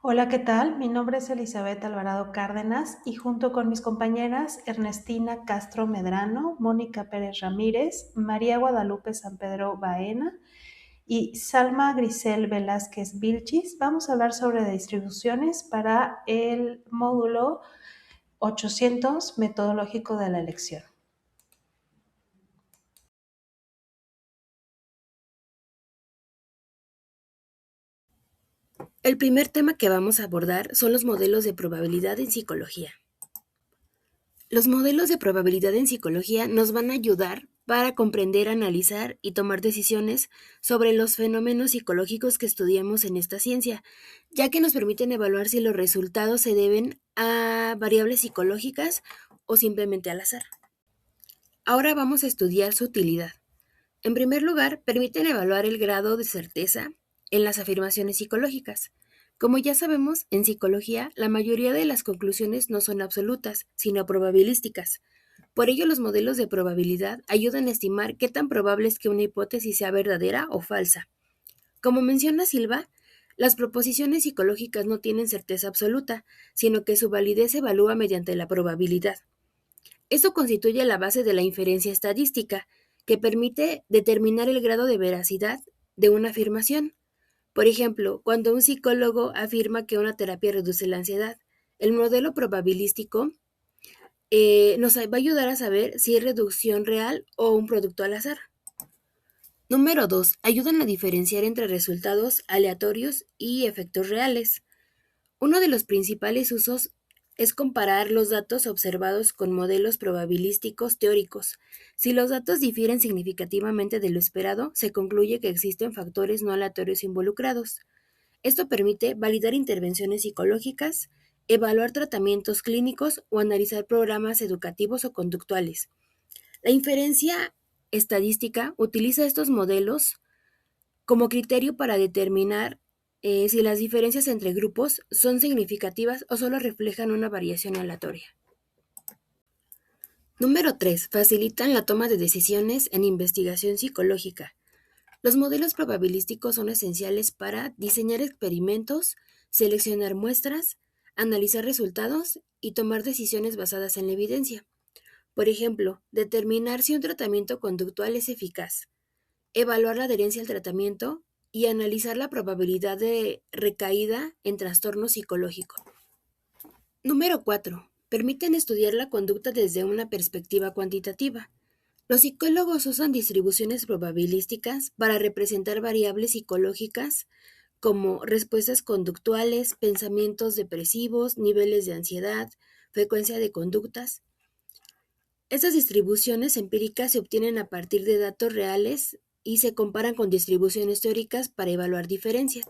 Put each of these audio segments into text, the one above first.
Hola, ¿qué tal? Mi nombre es Elizabeth Alvarado Cárdenas y junto con mis compañeras Ernestina Castro Medrano, Mónica Pérez Ramírez, María Guadalupe San Pedro Baena y Salma Grisel Velázquez Vilchis, vamos a hablar sobre distribuciones para el módulo 800 metodológico de la elección. El primer tema que vamos a abordar son los modelos de probabilidad en psicología. Los modelos de probabilidad en psicología nos van a ayudar para comprender, analizar y tomar decisiones sobre los fenómenos psicológicos que estudiamos en esta ciencia, ya que nos permiten evaluar si los resultados se deben a variables psicológicas o simplemente al azar. Ahora vamos a estudiar su utilidad. En primer lugar, permiten evaluar el grado de certeza en las afirmaciones psicológicas. Como ya sabemos, en psicología, la mayoría de las conclusiones no son absolutas, sino probabilísticas. Por ello, los modelos de probabilidad ayudan a estimar qué tan probable es que una hipótesis sea verdadera o falsa. Como menciona Silva, las proposiciones psicológicas no tienen certeza absoluta, sino que su validez se evalúa mediante la probabilidad. Esto constituye la base de la inferencia estadística, que permite determinar el grado de veracidad de una afirmación. Por ejemplo, cuando un psicólogo afirma que una terapia reduce la ansiedad, el modelo probabilístico nos va a ayudar a saber si es reducción real o un producto al azar. Número 2. Ayudan a diferenciar entre resultados aleatorios y efectos reales. Uno de los principales usos es comparar los datos observados con modelos probabilísticos teóricos. Si los datos difieren significativamente de lo esperado, se concluye que existen factores no aleatorios involucrados. Esto permite validar intervenciones psicológicas, evaluar tratamientos clínicos o analizar programas educativos o conductuales. La inferencia estadística utiliza estos modelos como criterio para determinar si las diferencias entre grupos son significativas o solo reflejan una variación aleatoria. Número 3. Facilitan la toma de decisiones en investigación psicológica. Los modelos probabilísticos son esenciales para diseñar experimentos, seleccionar muestras, analizar resultados y tomar decisiones basadas en la evidencia. Por ejemplo, determinar si un tratamiento conductual es eficaz, evaluar la adherencia al tratamiento y analizar la probabilidad de recaída en trastorno psicológico. Número 4. Permiten estudiar la conducta desde una perspectiva cuantitativa. Los psicólogos usan distribuciones probabilísticas para representar variables psicológicas como respuestas conductuales, pensamientos depresivos, niveles de ansiedad, frecuencia de conductas. Estas distribuciones empíricas se obtienen a partir de datos reales y se comparan con distribuciones teóricas para evaluar diferencias.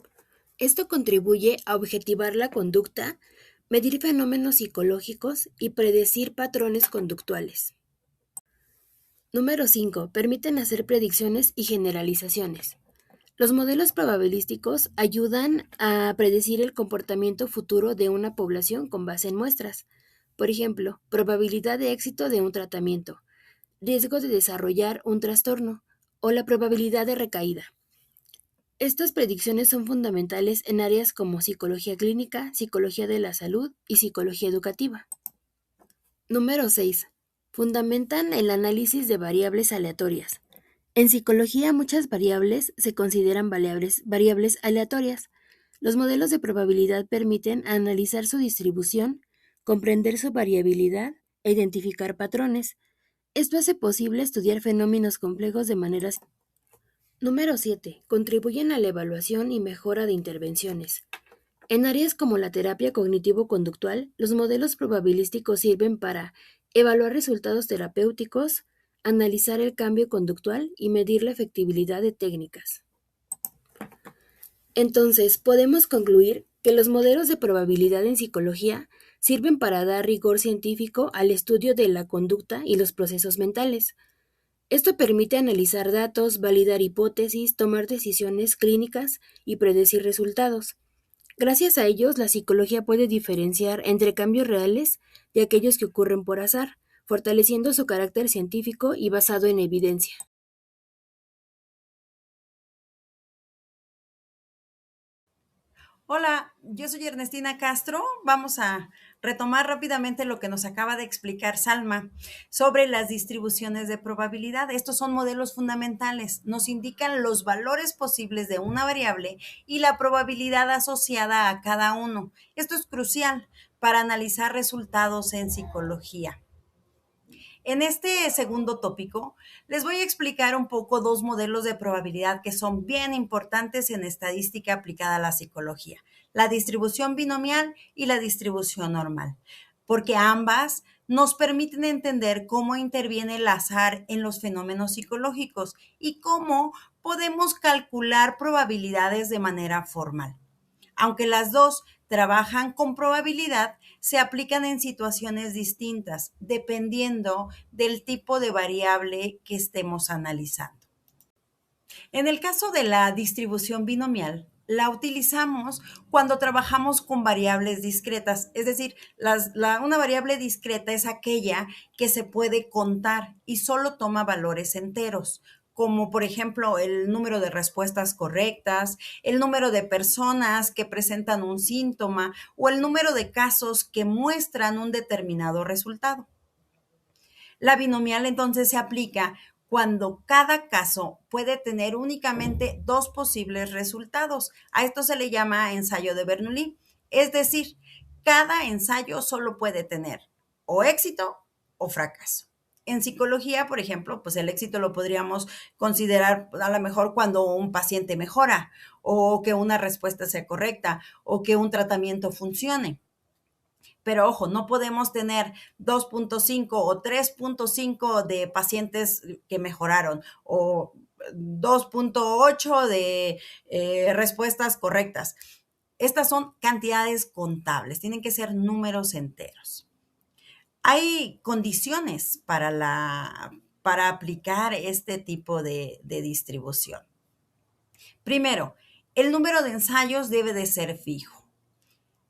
Esto contribuye a objetivar la conducta, medir fenómenos psicológicos y predecir patrones conductuales. Número 5. Permiten hacer predicciones y generalizaciones. Los modelos probabilísticos ayudan a predecir el comportamiento futuro de una población con base en muestras. Por ejemplo, probabilidad de éxito de un tratamiento, riesgo de desarrollar un trastorno o la probabilidad de recaída. Estas predicciones son fundamentales en áreas como psicología clínica, psicología de la salud y psicología educativa. Número 6. Fundamentan el análisis de variables aleatorias. En psicología, muchas variables se consideran variables aleatorias. Los modelos de probabilidad permiten analizar su distribución, comprender su variabilidad e identificar patrones. Esto hace posible estudiar fenómenos complejos de manera. Número 7. Contribuyen a la evaluación y mejora de intervenciones. En áreas como la terapia cognitivo-conductual, los modelos probabilísticos sirven para evaluar resultados terapéuticos, analizar el cambio conductual y medir la efectividad de técnicas. Entonces, podemos concluir que los modelos de probabilidad en psicología sirven para dar rigor científico al estudio de la conducta y los procesos mentales. Esto permite analizar datos, validar hipótesis, tomar decisiones clínicas y predecir resultados. Gracias a ellos, la psicología puede diferenciar entre cambios reales y aquellos que ocurren por azar, fortaleciendo su carácter científico y basado en evidencia. Hola, yo soy Ernestina Castro. Vamos a retomar rápidamente lo que nos acaba de explicar Salma sobre las distribuciones de probabilidad. Estos son modelos fundamentales. Nos indican los valores posibles de una variable y la probabilidad asociada a cada uno. Esto es crucial para analizar resultados en psicología. En este segundo tópico, les voy a explicar un poco dos modelos de probabilidad que son bien importantes en estadística aplicada a la psicología, la distribución binomial y la distribución normal, porque ambas nos permiten entender cómo interviene el azar en los fenómenos psicológicos y cómo podemos calcular probabilidades de manera formal. Aunque las dos trabajan con probabilidad, se aplican en situaciones distintas, dependiendo del tipo de variable que estemos analizando. En el caso de la distribución binomial, la utilizamos cuando trabajamos con variables discretas, es decir, una variable discreta es aquella que se puede contar y solo toma valores enteros, como por ejemplo el número de respuestas correctas, el número de personas que presentan un síntoma o el número de casos que muestran un determinado resultado. La binomial entonces se aplica cuando cada caso puede tener únicamente dos posibles resultados. A esto se le llama ensayo de Bernoulli. Es decir, cada ensayo solo puede tener o éxito o fracaso. En psicología, por ejemplo, pues el éxito lo podríamos considerar a lo mejor cuando un paciente mejora o que una respuesta sea correcta o que un tratamiento funcione. Pero ojo, no podemos tener 2.5 o 3.5 de pacientes que mejoraron o 2.8 de respuestas correctas. Estas son cantidades contables, tienen que ser números enteros. Hay condiciones para aplicar este tipo de distribución. Primero, el número de ensayos debe de ser fijo.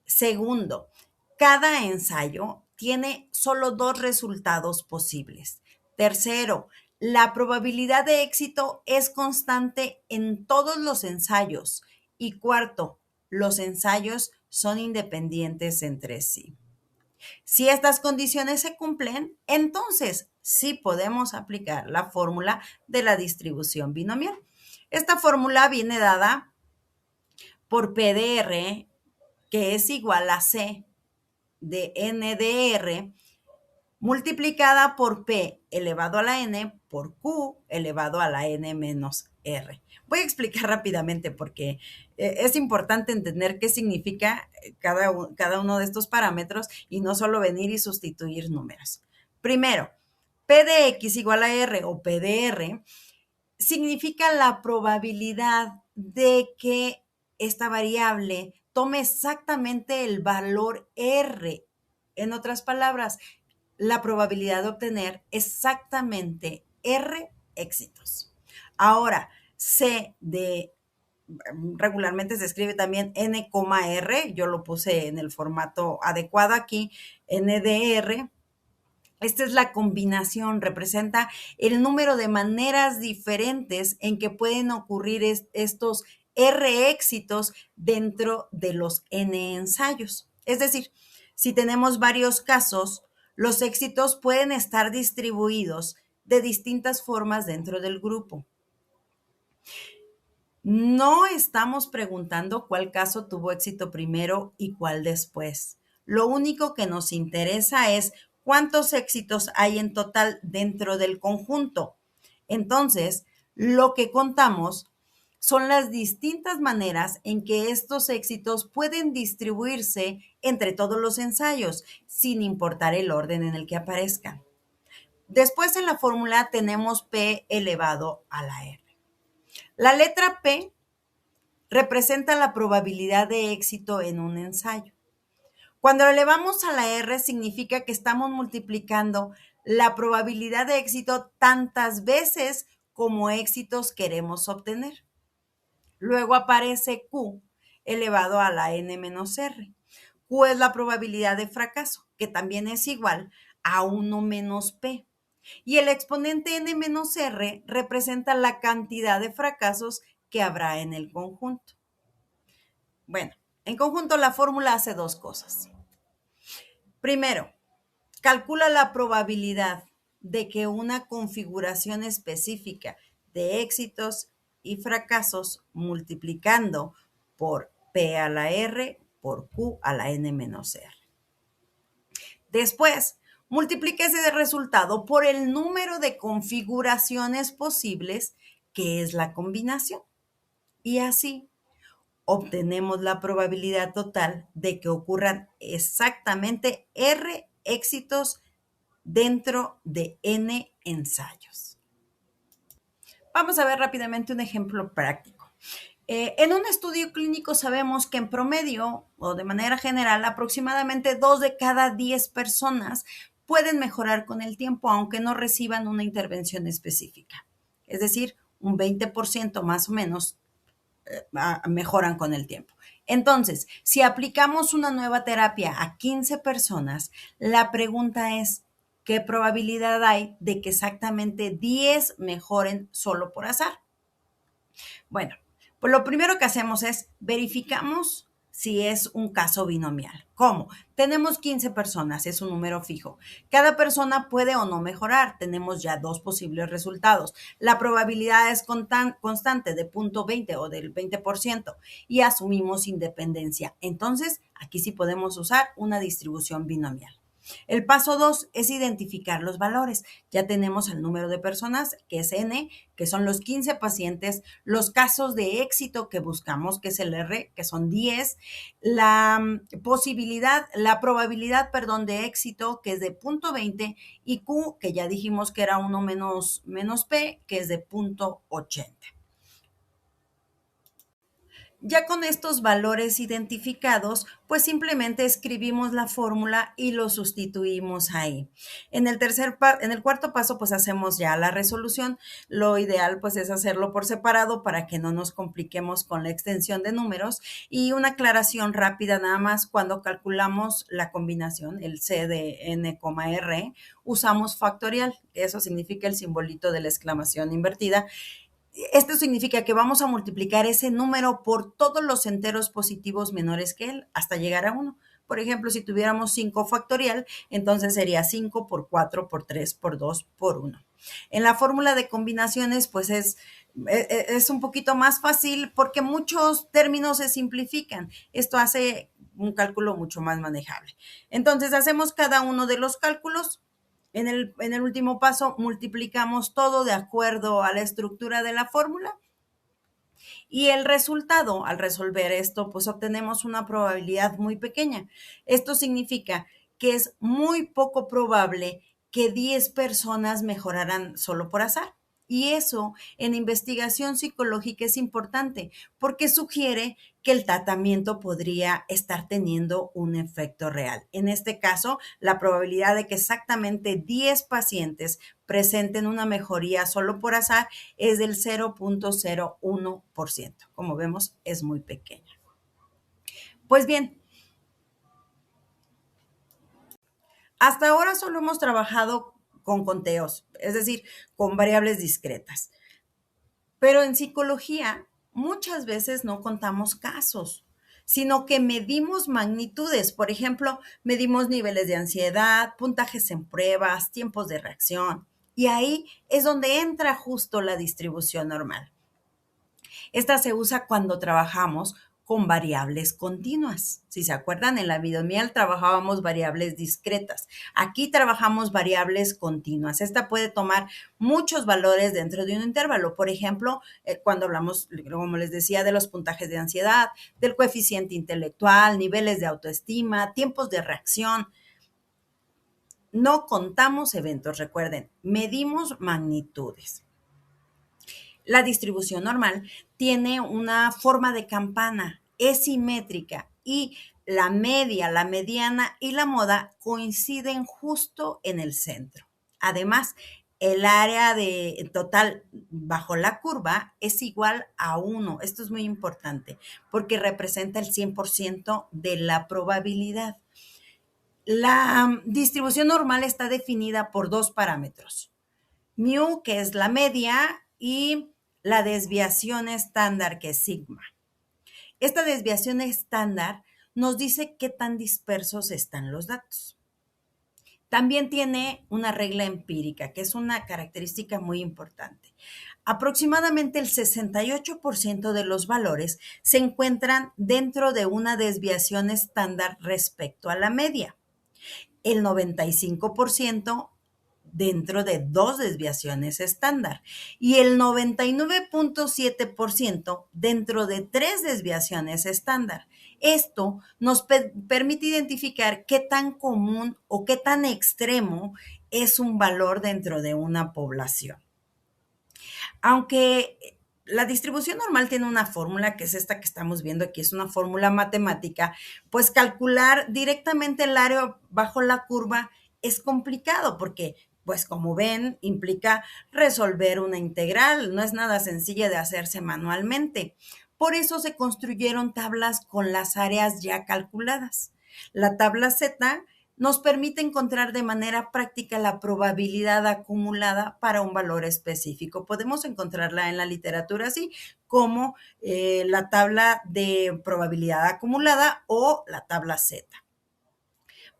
Segundo, cada ensayo tiene solo dos resultados posibles. Tercero, la probabilidad de éxito es constante en todos los ensayos. Y cuarto, los ensayos son independientes entre sí. Si estas condiciones se cumplen, entonces sí podemos aplicar la fórmula de la distribución binomial. Esta fórmula viene dada por PDR, que es igual a C de n de R multiplicada por P elevado a la N por Q elevado a la N menos R. Voy a explicar rápidamente porque es importante entender qué significa cada uno de estos parámetros y no solo venir y sustituir números. Primero, P de X igual a R o P de R significa la probabilidad de que esta variable tome exactamente el valor R. En otras palabras, la probabilidad de obtener exactamente R éxitos. Ahora, C de regularmente se escribe también N, R, yo lo puse en el formato adecuado aquí, N de R. Esta es la combinación, representa el número de maneras diferentes en que pueden ocurrir estos R éxitos dentro de los N ensayos. Es decir, si tenemos varios casos, los éxitos pueden estar distribuidos de distintas formas dentro del grupo. No estamos preguntando cuál caso tuvo éxito primero y cuál después. Lo único que nos interesa es cuántos éxitos hay en total dentro del conjunto. Entonces, lo que contamos son las distintas maneras en que estos éxitos pueden distribuirse entre todos los ensayos, sin importar el orden en el que aparezcan. Después en la fórmula tenemos P elevado a la R. La letra P representa la probabilidad de éxito en un ensayo. Cuando lo elevamos a la R significa que estamos multiplicando la probabilidad de éxito tantas veces como éxitos queremos obtener. Luego aparece Q elevado a la N menos R. Q es la probabilidad de fracaso, que también es igual a 1 menos P. Y el exponente N menos R representa la cantidad de fracasos que habrá en el conjunto. Bueno, En conjunto, la fórmula hace dos cosas. Primero, calcula la probabilidad de que una configuración específica de éxitos y fracasos multiplicando por P a la R por Q a la N menos R. Después, multiplique ese resultado por el número de configuraciones posibles, que es la combinación. Y así obtenemos la probabilidad total de que ocurran exactamente R éxitos dentro de N ensayos. Vamos a ver rápidamente un ejemplo práctico. En un estudio clínico sabemos que en promedio o de manera general aproximadamente 2 de cada 10 personas pueden mejorar con el tiempo aunque no reciban una intervención específica. Es decir, un 20% más o menos mejoran con el tiempo. Entonces, si aplicamos una nueva terapia a 15 personas, la pregunta es, ¿qué probabilidad hay de que exactamente 10 mejoren solo por azar? Bueno, pues lo primero que hacemos es verificamos si es un caso binomial. ¿Cómo? Tenemos 15 personas, es un número fijo. Cada persona puede o no mejorar. Tenemos ya dos posibles resultados. La probabilidad es constante de 0.20 o del 20% y asumimos independencia. Entonces, aquí sí podemos usar una distribución binomial. El paso 2 es identificar los valores. Ya tenemos el número de personas, que es N, que son los 15 pacientes, los casos de éxito que buscamos, que es el R, que son 10, la probabilidad, de éxito, que es de 0.20, y Q, que ya dijimos que era 1 menos P, que es de 0.80. Ya con estos valores identificados, pues simplemente escribimos la fórmula y lo sustituimos ahí. En el cuarto paso, pues hacemos ya la resolución. Lo ideal, pues, es hacerlo por separado para que no nos compliquemos con la extensión de números. Y una aclaración rápida nada más, cuando calculamos la combinación, el C de N, R, usamos factorial. Eso significa el simbolito de la exclamación invertida. Esto significa que vamos a multiplicar ese número por todos los enteros positivos menores que él hasta llegar a 1. Por ejemplo, si tuviéramos 5 factorial, entonces sería 5 por 4 por 3 por 2 por 1. En la fórmula de combinaciones, pues es un poquito más fácil porque muchos términos se simplifican. Esto hace un cálculo mucho más manejable. Entonces, hacemos cada uno de los cálculos. En el último paso, multiplicamos todo de acuerdo a la estructura de la fórmula y el resultado, al resolver esto, pues obtenemos una probabilidad muy pequeña. Esto significa que es muy poco probable que 10 personas mejoraran solo por azar. Y eso en investigación psicológica es importante porque sugiere que el tratamiento podría estar teniendo un efecto real. En este caso, la probabilidad de que exactamente 10 pacientes presenten una mejoría solo por azar es del 0.01%. Como vemos, es muy pequeña. Pues bien, hasta ahora solo hemos trabajado con conteos, es decir, con variables discretas. Pero en psicología muchas veces no contamos casos, sino que medimos magnitudes. Por ejemplo, medimos niveles de ansiedad, puntajes en pruebas, tiempos de reacción. Y ahí es donde entra justo la distribución normal. Esta se usa cuando trabajamos con variables continuas. Si se acuerdan, en la binomial trabajábamos variables discretas. Aquí trabajamos variables continuas. Esta puede tomar muchos valores dentro de un intervalo. Por ejemplo, cuando hablamos, como les decía, de los puntajes de ansiedad, del coeficiente intelectual, niveles de autoestima, tiempos de reacción. No contamos eventos, recuerden, medimos magnitudes. La distribución normal tiene una forma de campana, es simétrica y la media, la mediana y la moda coinciden justo en el centro. Además, el área total bajo la curva es igual a 1. Esto es muy importante porque representa el 100% de la probabilidad. La distribución normal está definida por dos parámetros. Mu, que es la media, y la desviación estándar, que es sigma. Esta desviación estándar nos dice qué tan dispersos están los datos. También tiene una regla empírica, que es una característica muy importante. Aproximadamente el 68% de los valores se encuentran dentro de una desviación estándar respecto a la media. El 95% dentro de 2 desviaciones estándar y el 99.7% dentro de 3 desviaciones estándar. Esto nos permite identificar qué tan común o qué tan extremo es un valor dentro de una población. Aunque la distribución normal tiene una fórmula, que es esta que estamos viendo aquí, es una fórmula matemática, pues calcular directamente el área bajo la curva es complicado porque, pues como ven, implica resolver una integral, no es nada sencilla de hacerse manualmente. Por eso se construyeron tablas con las áreas ya calculadas. La tabla Z nos permite encontrar de manera práctica la probabilidad acumulada para un valor específico. Podemos encontrarla en la literatura así como la tabla de probabilidad acumulada o la tabla Z.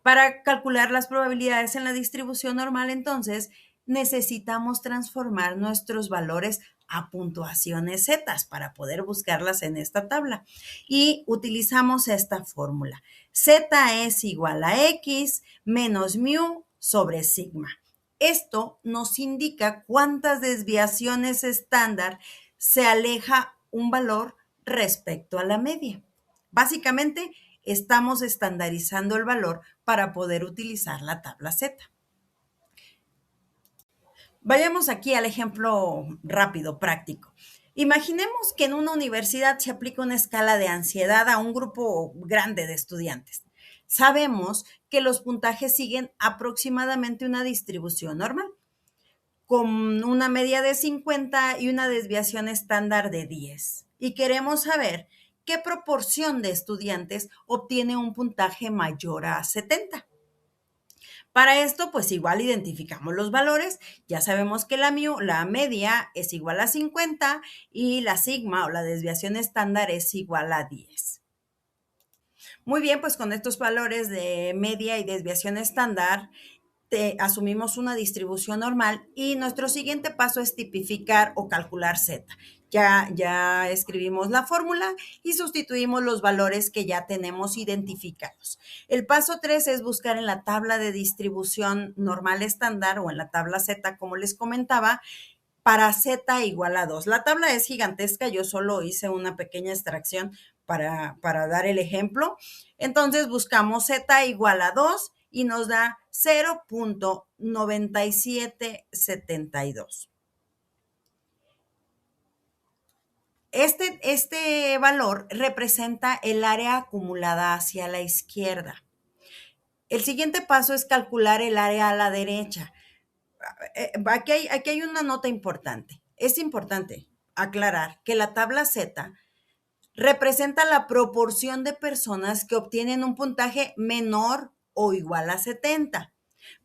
Para calcular las probabilidades en la distribución normal, entonces, necesitamos transformar nuestros valores a puntuaciones Z para poder buscarlas en esta tabla. Y utilizamos esta fórmula. Z es igual a X menos mu sobre sigma. Esto nos indica cuántas desviaciones estándar se aleja un valor respecto a la media. Básicamente, estamos estandarizando el valor para poder utilizar la tabla Z. Vayamos aquí al ejemplo rápido, práctico. Imaginemos que en una universidad se aplica una escala de ansiedad a un grupo grande de estudiantes. Sabemos que los puntajes siguen aproximadamente una distribución normal, con una media de 50 y una desviación estándar de 10. Y queremos saber qué proporción de estudiantes obtiene un puntaje mayor a 70. Para esto, pues igual identificamos los valores. Ya sabemos que la media es igual a 50 y la sigma o la desviación estándar es igual a 10. Muy bien, pues con estos valores de media y desviación estándar, asumimos una distribución normal y nuestro siguiente paso es tipificar o calcular Z. Ya escribimos la fórmula y sustituimos los valores que ya tenemos identificados. El paso 3 es buscar en la tabla de distribución normal estándar o en la tabla Z, como les comentaba, para Z igual a 2. La tabla es gigantesca, yo solo hice una pequeña extracción para dar el ejemplo. Entonces buscamos Z igual a 2 y nos da 0.9772. Este valor representa el área acumulada hacia la izquierda. El siguiente paso es calcular el área a la derecha. Aquí hay una nota importante. Es importante aclarar que la tabla Z representa la proporción de personas que obtienen un puntaje menor o igual a 70.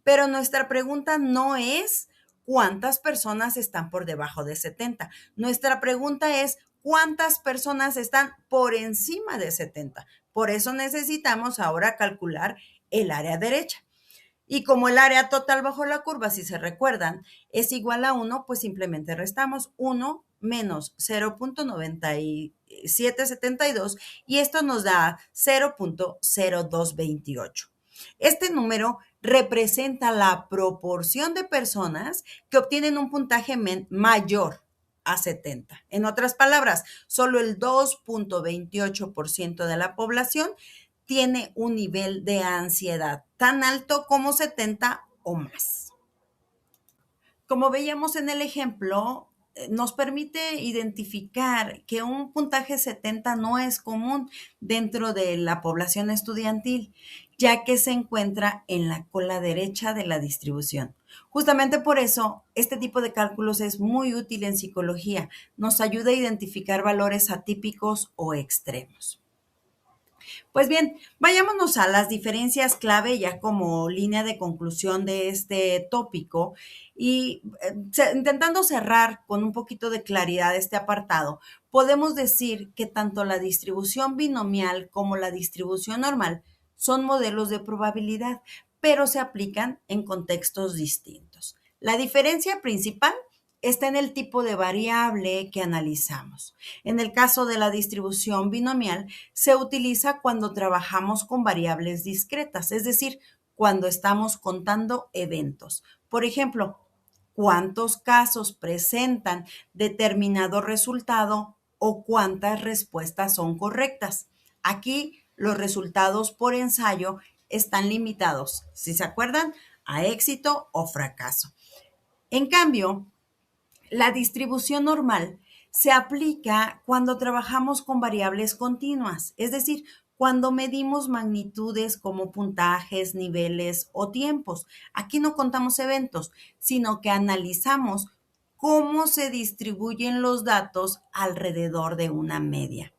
Pero nuestra pregunta no es cuántas personas están por debajo de 70. Nuestra pregunta es cuántas personas están por encima de 70. Por eso necesitamos ahora calcular el área derecha. Y como el área total bajo la curva, si se recuerdan, es igual a 1, pues simplemente restamos 1 menos 0.9772 y esto nos da 0.0228. Este número representa la proporción de personas que obtienen un puntaje mayor a 70. En otras palabras, solo el 2.28% de la población tiene un nivel de ansiedad tan alto como 70 o más. Como veíamos en el ejemplo, nos permite identificar que un puntaje 70 no es común dentro de la población estudiantil, ya que se encuentra en la cola derecha de la distribución. Justamente por eso, este tipo de cálculos es muy útil en psicología. Nos ayuda a identificar valores atípicos o extremos. Pues bien, vayámonos a las diferencias clave ya como línea de conclusión de este tópico y intentando cerrar con un poquito de claridad este apartado, podemos decir que tanto la distribución binomial como la distribución normal son modelos de probabilidad, pero se aplican en contextos distintos. La diferencia principal está en el tipo de variable que analizamos. En el caso de la distribución binomial, se utiliza cuando trabajamos con variables discretas, es decir, cuando estamos contando eventos. Por ejemplo, cuántos casos presentan determinado resultado o cuántas respuestas son correctas. Aquí los resultados por ensayo están limitados, si se acuerdan, a éxito o fracaso. En cambio, la distribución normal se aplica cuando trabajamos con variables continuas, es decir, cuando medimos magnitudes como puntajes, niveles o tiempos. Aquí no contamos eventos, sino que analizamos cómo se distribuyen los datos alrededor de una media.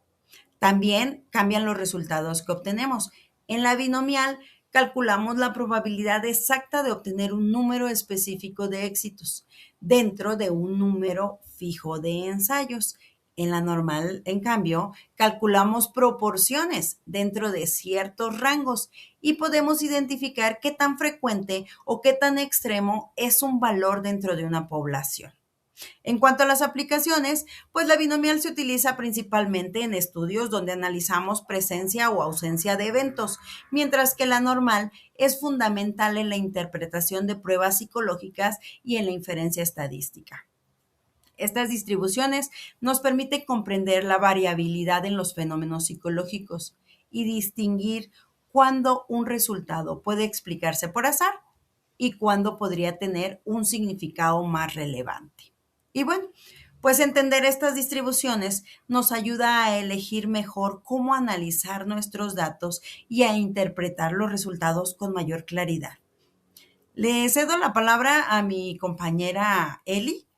También cambian los resultados que obtenemos. En la binomial calculamos la probabilidad exacta de obtener un número específico de éxitos dentro de un número fijo de ensayos. En la normal, en cambio, calculamos proporciones dentro de ciertos rangos y podemos identificar qué tan frecuente o qué tan extremo es un valor dentro de una población. En cuanto a las aplicaciones, pues la binomial se utiliza principalmente en estudios donde analizamos presencia o ausencia de eventos, mientras que la normal es fundamental en la interpretación de pruebas psicológicas y en la inferencia estadística. Estas distribuciones nos permiten comprender la variabilidad en los fenómenos psicológicos y distinguir cuándo un resultado puede explicarse por azar y cuándo podría tener un significado más relevante. Y bueno, pues entender estas distribuciones nos ayuda a elegir mejor cómo analizar nuestros datos y a interpretar los resultados con mayor claridad. Le cedo la palabra a mi compañera Eli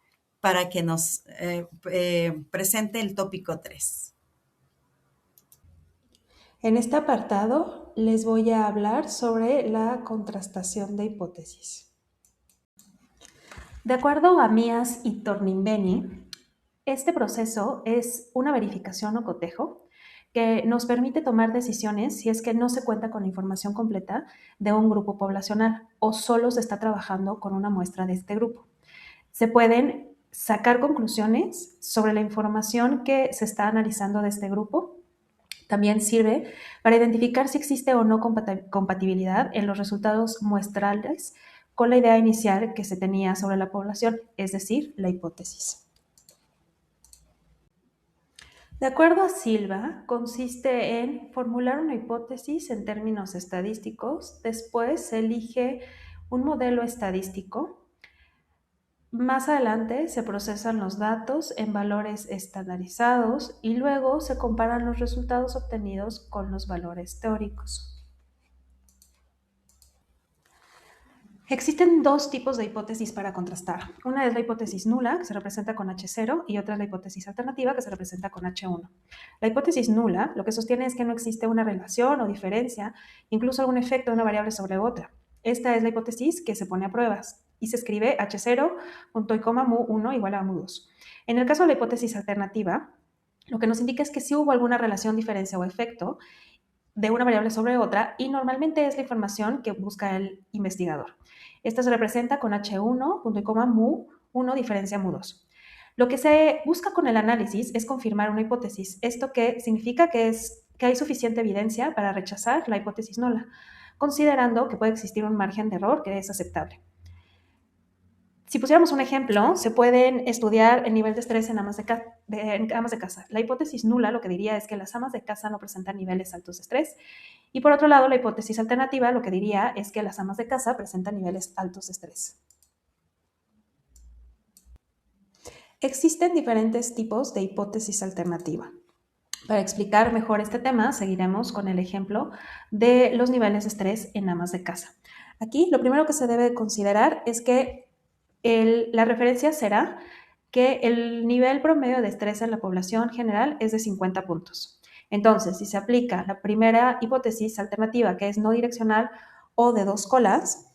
para que nos presente el tópico 3. En este apartado les voy a hablar sobre la contrastación de hipótesis. De acuerdo a Mías y Tornimbeni, este proceso es una verificación o cotejo que nos permite tomar decisiones si es que no se cuenta con la información completa de un grupo poblacional o solo se está trabajando con una muestra de este grupo. Se pueden sacar conclusiones sobre la información que se está analizando de este grupo. También sirve para identificar si existe o no compatibilidad en los resultados muestrales con la idea inicial que se tenía sobre la población, es decir, la hipótesis. De acuerdo a Silva, consiste en formular una hipótesis en términos estadísticos, después se elige un modelo estadístico. Más adelante se procesan los datos en valores estandarizados y luego se comparan los resultados obtenidos con los valores teóricos. Existen dos tipos de hipótesis para contrastar. Una es la hipótesis nula, que se representa con H0, y otra es la hipótesis alternativa, que se representa con H1. La hipótesis nula lo que sostiene es que no existe una relación o diferencia, incluso algún efecto de una variable sobre otra. Esta es la hipótesis que se pone a pruebas y se escribe H0, punto y coma, mu1 igual a mu2. En el caso de la hipótesis alternativa, lo que nos indica es que sí hubo alguna relación, diferencia o efecto de una variable sobre otra y normalmente es la información que busca el investigador. Esta se representa con H1, punto y coma, mu1 diferencia mu2. Lo que se busca con el análisis es confirmar una hipótesis. Esto que significa que hay suficiente evidencia para rechazar la hipótesis nula, considerando que puede existir un margen de error que es aceptable. Si pusiéramos un ejemplo, se pueden estudiar el nivel de estrés en amas de casa. La hipótesis nula lo que diría es que las amas de casa no presentan niveles altos de estrés. Y por otro lado, la hipótesis alternativa lo que diría es que las amas de casa presentan niveles altos de estrés. Existen diferentes tipos de hipótesis alternativa. Para explicar mejor este tema, seguiremos con el ejemplo de los niveles de estrés en amas de casa. Aquí, lo primero que se debe considerar es que la referencia será que el nivel promedio de estrés en la población general es de 50 puntos. Entonces, si se aplica la primera hipótesis alternativa, que es no direccional o de dos colas,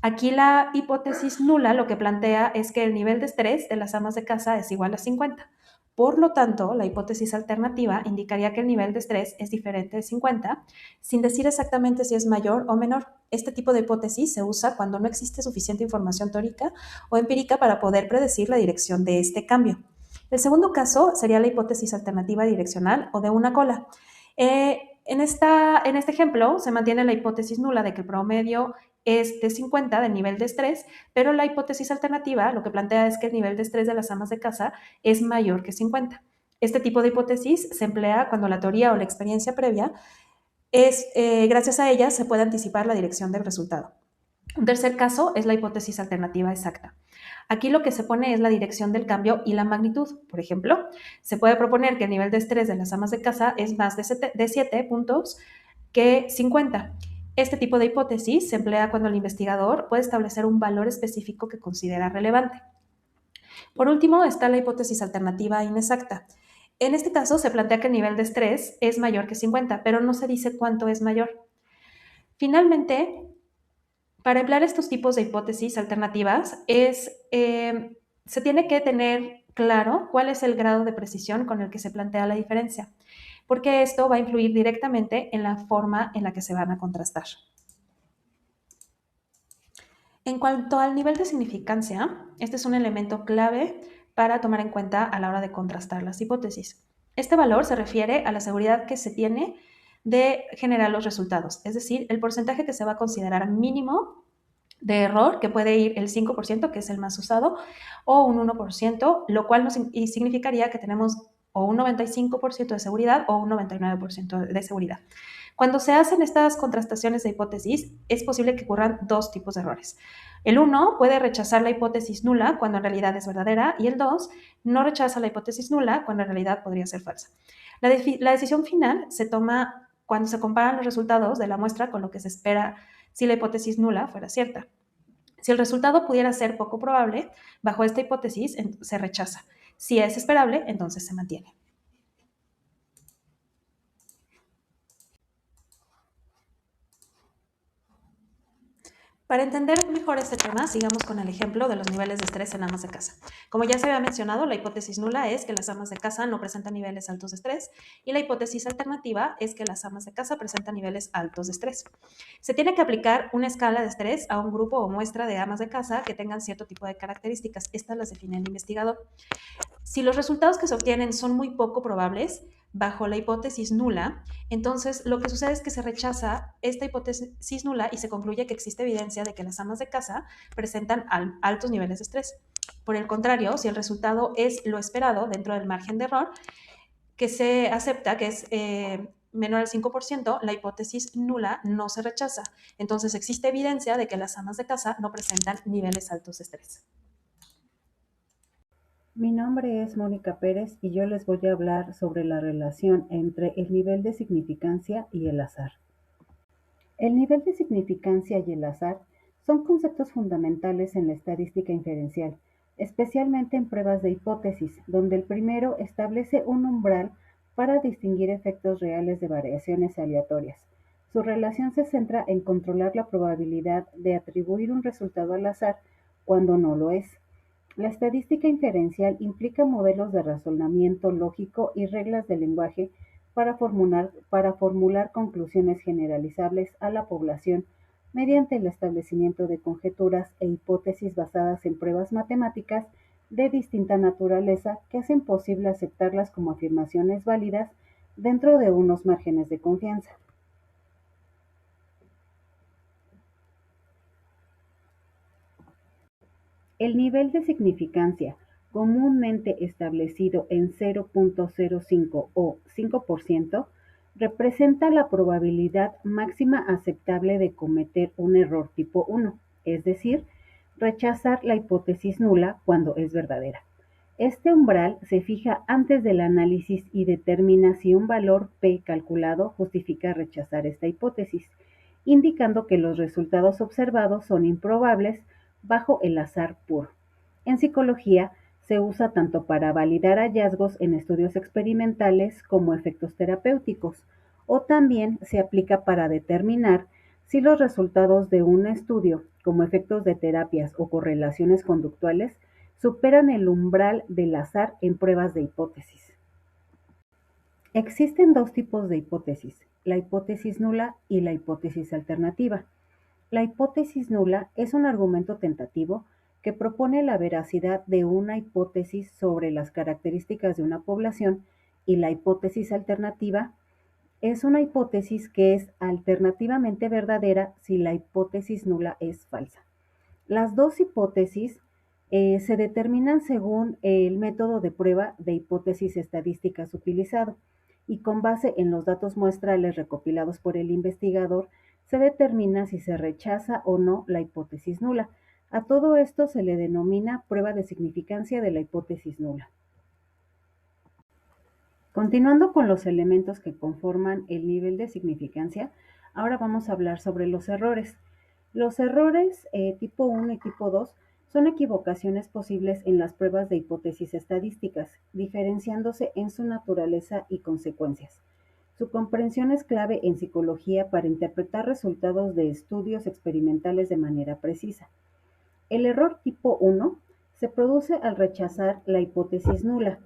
aquí la hipótesis nula lo que plantea es que el nivel de estrés de las amas de casa es igual a 50. Por lo tanto, la hipótesis alternativa indicaría que el nivel de estrés es diferente de 50, sin decir exactamente si es mayor o menor. Este tipo de hipótesis se usa cuando no existe suficiente información teórica o empírica para poder predecir la dirección de este cambio. El segundo caso sería la hipótesis alternativa direccional o de una cola. En este ejemplo se mantiene la hipótesis nula de que el promedio es de 50 del nivel de estrés, pero la hipótesis alternativa lo que plantea es que el nivel de estrés de las amas de casa es mayor que 50. Este tipo de hipótesis se emplea cuando la teoría o la experiencia previa gracias a ella se puede anticipar la dirección del resultado. Un tercer caso es la hipótesis alternativa exacta. Aquí lo que se pone es la dirección del cambio y la magnitud. Por ejemplo, se puede proponer que el nivel de estrés de las amas de casa es más de 7 puntos que 50. Este tipo de hipótesis se emplea cuando el investigador puede establecer un valor específico que considera relevante. Por último, está la hipótesis alternativa inexacta. En este caso, se plantea que el nivel de estrés es mayor que 50, pero no se dice cuánto es mayor. Finalmente, para emplear estos tipos de hipótesis alternativas, se tiene que tener claro cuál es el grado de precisión con el que se plantea la diferencia, porque esto va a influir directamente en la forma en la que se van a contrastar. En cuanto al nivel de significancia, este es un elemento clave para tomar en cuenta a la hora de contrastar las hipótesis. Este valor se refiere a la seguridad que se tiene de generar los resultados, es decir, el porcentaje que se va a considerar mínimo de error, que puede ir el 5%, que es el más usado, o un 1%, lo cual significaría que tenemos o un 95% de seguridad o un 99% de seguridad. Cuando se hacen estas contrastaciones de hipótesis, es posible que ocurran dos tipos de errores. El 1 puede rechazar la hipótesis nula cuando en realidad es verdadera y el 2 no rechaza la hipótesis nula cuando en realidad podría ser falsa. La decisión final se toma cuando se comparan los resultados de la muestra con lo que se espera si la hipótesis nula fuera cierta. Si el resultado pudiera ser poco probable, bajo esta hipótesis se rechaza. Si es esperable, entonces se mantiene. Para entender mejor este tema, sigamos con el ejemplo de los niveles de estrés en amas de casa. Como ya se había mencionado, la hipótesis nula es que las amas de casa no presentan niveles altos de estrés y la hipótesis alternativa es que las amas de casa presentan niveles altos de estrés. Se tiene que aplicar una escala de estrés a un grupo o muestra de amas de casa que tengan cierto tipo de características. Estas las define el investigador. Si los resultados que se obtienen son muy poco probables, bajo la hipótesis nula, entonces lo que sucede es que se rechaza esta hipótesis nula y se concluye que existe evidencia de que las amas de casa presentan altos niveles de estrés. Por el contrario, si el resultado es lo esperado dentro del margen de error, que se acepta que es menor al 5%, la hipótesis nula no se rechaza. Entonces existe evidencia de que las amas de casa no presentan niveles altos de estrés. Mi nombre es Mónica Pérez y yo les voy a hablar sobre la relación entre el nivel de significancia y el azar. El nivel de significancia y el azar son conceptos fundamentales en la estadística inferencial, especialmente en pruebas de hipótesis, donde el primero establece un umbral para distinguir efectos reales de variaciones aleatorias. Su relación se centra en controlar la probabilidad de atribuir un resultado al azar cuando no lo es. La estadística inferencial implica modelos de razonamiento lógico y reglas de lenguaje para formular conclusiones generalizables a la población mediante el establecimiento de conjeturas e hipótesis basadas en pruebas matemáticas de distinta naturaleza que hacen posible aceptarlas como afirmaciones válidas dentro de unos márgenes de confianza. El nivel de significancia, comúnmente establecido en 0.05 o 5%, representa la probabilidad máxima aceptable de cometer un error tipo 1, es decir, rechazar la hipótesis nula cuando es verdadera. Este umbral se fija antes del análisis y determina si un valor P calculado justifica rechazar esta hipótesis, indicando que los resultados observados son improbables bajo el azar puro. En psicología, se usa tanto para validar hallazgos en estudios experimentales como efectos terapéuticos, o también se aplica para determinar si los resultados de un estudio, como efectos de terapias o correlaciones conductuales, superan el umbral del azar en pruebas de hipótesis. Existen dos tipos de hipótesis, la hipótesis nula y la hipótesis alternativa. La hipótesis nula es un argumento tentativo que propone la veracidad de una hipótesis sobre las características de una población, y la hipótesis alternativa es una hipótesis que es alternativamente verdadera si la hipótesis nula es falsa. Las dos hipótesis se determinan según el método de prueba de hipótesis estadísticas utilizado, y con base en los datos muestrales recopilados por el investigador se determina si se rechaza o no la hipótesis nula. A todo esto se le denomina prueba de significancia de la hipótesis nula. Continuando con los elementos que conforman el nivel de significancia, ahora vamos a hablar sobre los errores. Los errores tipo 1 y tipo 2 son equivocaciones posibles en las pruebas de hipótesis estadísticas, diferenciándose en su naturaleza y consecuencias. Su comprensión es clave en psicología para interpretar resultados de estudios experimentales de manera precisa. El error tipo 1 se produce al rechazar la hipótesis nula,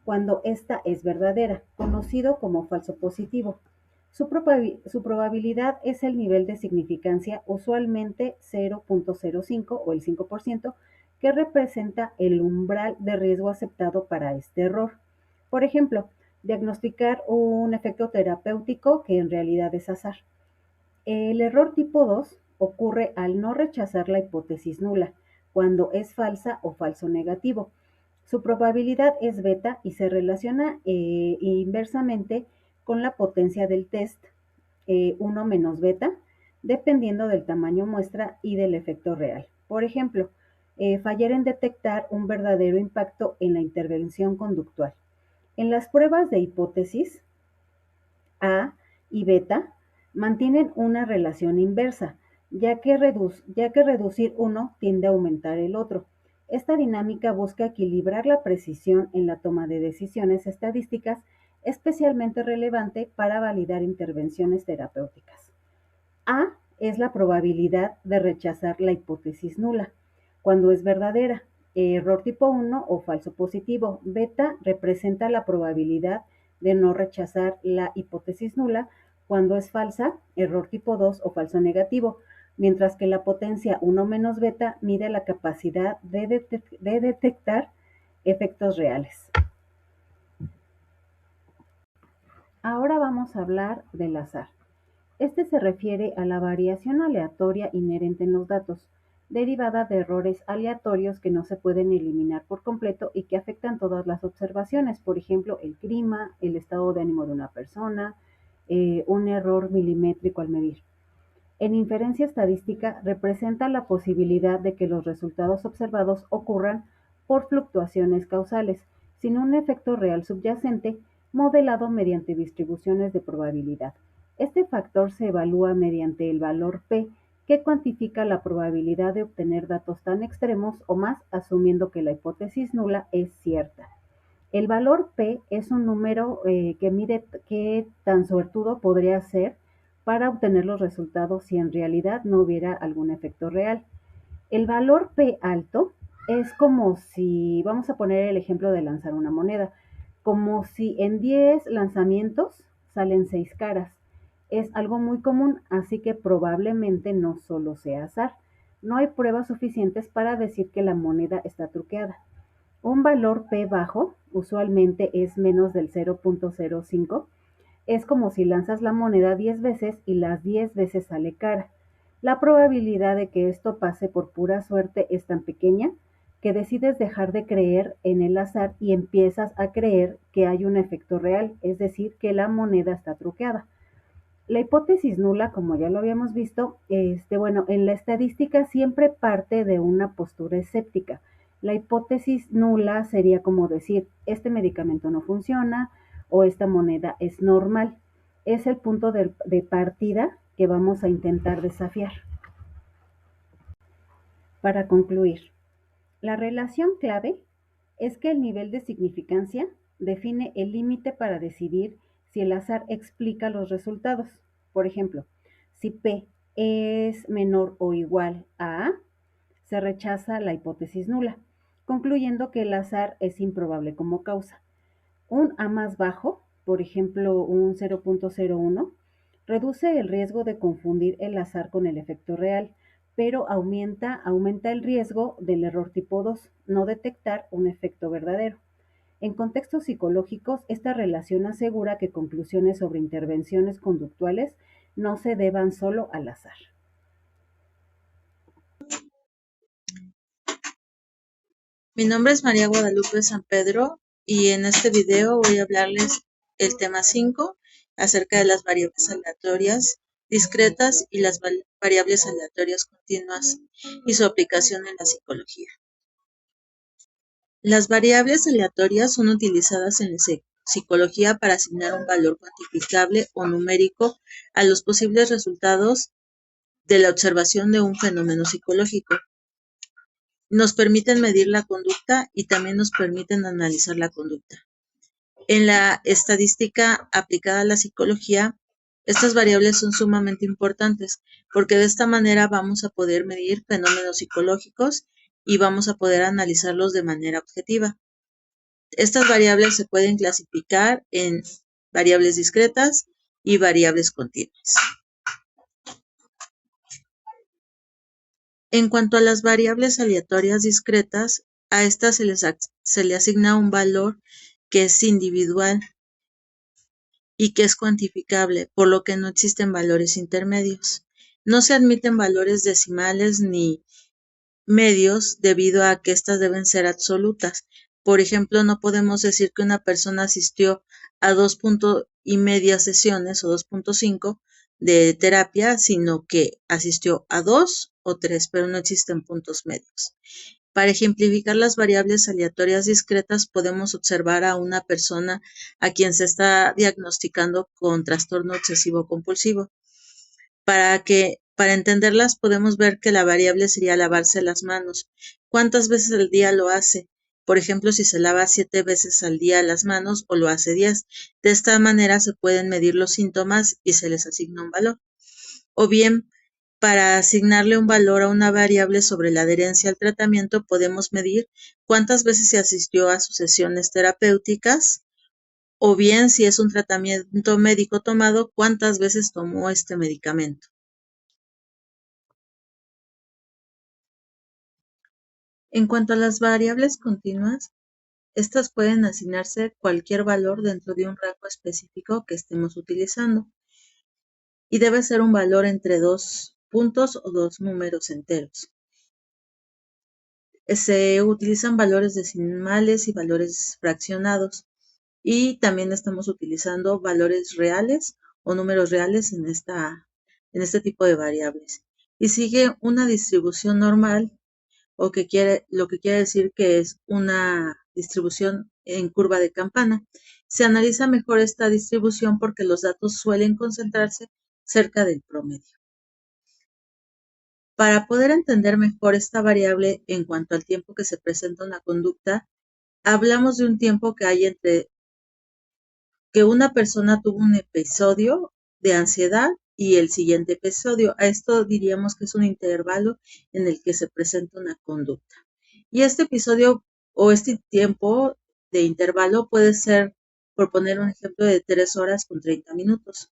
cuando ésta es verdadera, conocido como falso positivo. Su probabilidad es el nivel de significancia, usualmente 0.05 o el 5%, que representa el umbral de riesgo aceptado para este error. Por ejemplo, diagnosticar un efecto terapéutico que en realidad es azar. El error tipo 2 ocurre al no rechazar la hipótesis nula, cuando es falsa o falso negativo. Su probabilidad es beta y se relaciona inversamente con la potencia del test 1 menos beta, dependiendo del tamaño muestra y del efecto real. Por ejemplo, fallar en detectar un verdadero impacto en la intervención conductual. En las pruebas de hipótesis, A y beta mantienen una relación inversa, ya que reducir uno tiende a aumentar el otro. Esta dinámica busca equilibrar la precisión en la toma de decisiones estadísticas, especialmente relevante para validar intervenciones terapéuticas. A es la probabilidad de rechazar la hipótesis nula, cuando es verdadera, error tipo 1 o falso positivo. Beta representa la probabilidad de no rechazar la hipótesis nula, cuando es falsa, error tipo 2 o falso negativo, mientras que la potencia 1 menos beta mide la capacidad de detectar efectos reales. Ahora vamos a hablar del azar. Este se refiere a la variación aleatoria inherente en los datos, derivada de errores aleatorios que no se pueden eliminar por completo y que afectan todas las observaciones, por ejemplo, el clima, el estado de ánimo de una persona, un error milimétrico al medir. En inferencia estadística representa la posibilidad de que los resultados observados ocurran por fluctuaciones causales, sin un efecto real subyacente, modelado mediante distribuciones de probabilidad. Este factor se evalúa mediante el valor P, que cuantifica la probabilidad de obtener datos tan extremos o más, asumiendo que la hipótesis nula es cierta. El valor P es un número que mide qué tan suertudo podría ser para obtener los resultados si en realidad no hubiera algún efecto real. El valor P alto es como si, vamos a poner el ejemplo de lanzar una moneda, como si en 10 lanzamientos salen 6 caras. Es algo muy común, así que probablemente no solo sea azar. No hay pruebas suficientes para decir que la moneda está truqueada. Un valor P bajo, usualmente es menos del 0.05, es como si lanzas la moneda 10 veces y las 10 veces sale cara. La probabilidad de que esto pase por pura suerte es tan pequeña que decides dejar de creer en el azar y empiezas a creer que hay un efecto real, es decir, que la moneda está truqueada. La hipótesis nula, como ya lo habíamos visto, en la estadística siempre parte de una postura escéptica. La hipótesis nula sería como decir, este medicamento no funciona o esta moneda es normal. Es el punto de partida que vamos a intentar desafiar. Para concluir, la relación clave es que el nivel de significancia define el límite para decidir si el azar explica los resultados. Por ejemplo, si P es menor o igual a A, se rechaza la hipótesis nula. concluyendo que el azar es improbable como causa. Un A más bajo, por ejemplo un 0.01, reduce el riesgo de confundir el azar con el efecto real, pero aumenta el riesgo del error tipo 2, no detectar un efecto verdadero. En contextos psicológicos, esta relación asegura que conclusiones sobre intervenciones conductuales no se deban solo al azar. Mi nombre es María Guadalupe San Pedro y en este video voy a hablarles el tema 5 acerca de las variables aleatorias discretas y las variables aleatorias continuas y su aplicación en la psicología. Las variables aleatorias son utilizadas en la psicología para asignar un valor cuantificable o numérico a los posibles resultados de la observación de un fenómeno psicológico. Nos permiten medir la conducta y también nos permiten analizar la conducta. En la estadística aplicada a la psicología, estas variables son sumamente importantes porque de esta manera vamos a poder medir fenómenos psicológicos y vamos a poder analizarlos de manera objetiva. Estas variables se pueden clasificar en variables discretas y variables continuas. En cuanto a las variables aleatorias discretas, a estas se le asigna un valor que es individual y que es cuantificable, por lo que no existen valores intermedios. No se admiten valores decimales ni medios debido a que estas deben ser absolutas. Por ejemplo, no podemos decir que una persona asistió a 2.5 sesiones o 2.5 de terapia, sino que asistió a 2 o 3, pero no existen puntos medios. Para ejemplificar las variables aleatorias discretas, podemos observar a una persona a quien se está diagnosticando con trastorno obsesivo compulsivo. Para entenderlas, podemos ver que la variable sería lavarse las manos. ¿Cuántas veces al día lo hace? Por ejemplo, si se lava 7 veces al día las manos o lo hace 10. De esta manera se pueden medir los síntomas y se les asigna un valor. O bien, para asignarle un valor a una variable sobre la adherencia al tratamiento, podemos medir cuántas veces se asistió a sus sesiones terapéuticas, o bien, si es un tratamiento médico tomado, cuántas veces tomó este medicamento. En cuanto a las variables continuas, estas pueden asignarse cualquier valor dentro de un rango específico que estemos utilizando y debe ser un valor entre 2 puntos o 2 números enteros. Se utilizan valores decimales y valores fraccionados y también estamos utilizando valores reales o números reales en este tipo de variables. Y sigue una distribución normal lo que quiere decir que es una distribución en curva de campana. Se analiza mejor esta distribución porque los datos suelen concentrarse cerca del promedio. Para poder entender mejor esta variable en cuanto al tiempo que se presenta una conducta, hablamos de un tiempo que hay entre que una persona tuvo un episodio de ansiedad y el siguiente episodio. A esto diríamos que es un intervalo en el que se presenta una conducta. Y este episodio o este tiempo de intervalo puede ser, por poner un ejemplo, de 3 horas con 30 minutos.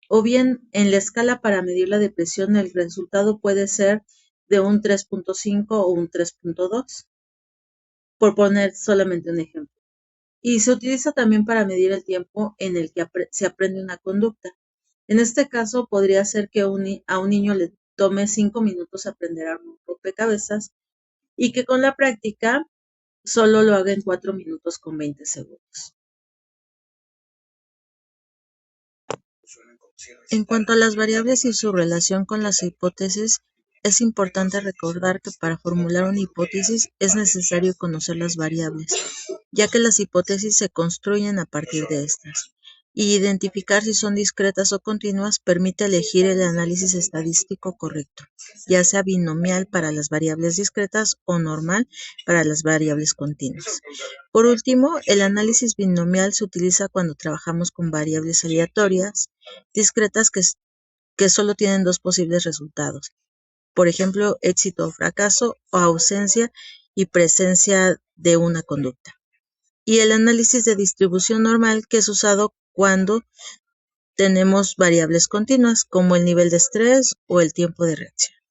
O bien, en la escala para medir la depresión, el resultado puede ser de un 3.5 o un 3.2, por poner solamente un ejemplo. Y se utiliza también para medir el tiempo en el que se aprende una conducta. En este caso, podría ser que a un niño le tome 5 minutos aprender a armar un rompecabezas y que con la práctica solo lo haga en 4 minutos con 20 segundos. En cuanto a las variables y su relación con las hipótesis, es importante recordar que para formular una hipótesis es necesario conocer las variables, ya que las hipótesis se construyen a partir de estas. Y identificar si son discretas o continuas permite elegir el análisis estadístico correcto, ya sea binomial para las variables discretas o normal para las variables continuas. Por último, el análisis binomial se utiliza cuando trabajamos con variables aleatorias discretas que solo tienen 2 posibles resultados. Por ejemplo, éxito o fracaso o ausencia, y presencia de una conducta. Y el análisis de distribución normal, que es usado cuando tenemos variables continuas, como el nivel de estrés o el tiempo de reacción.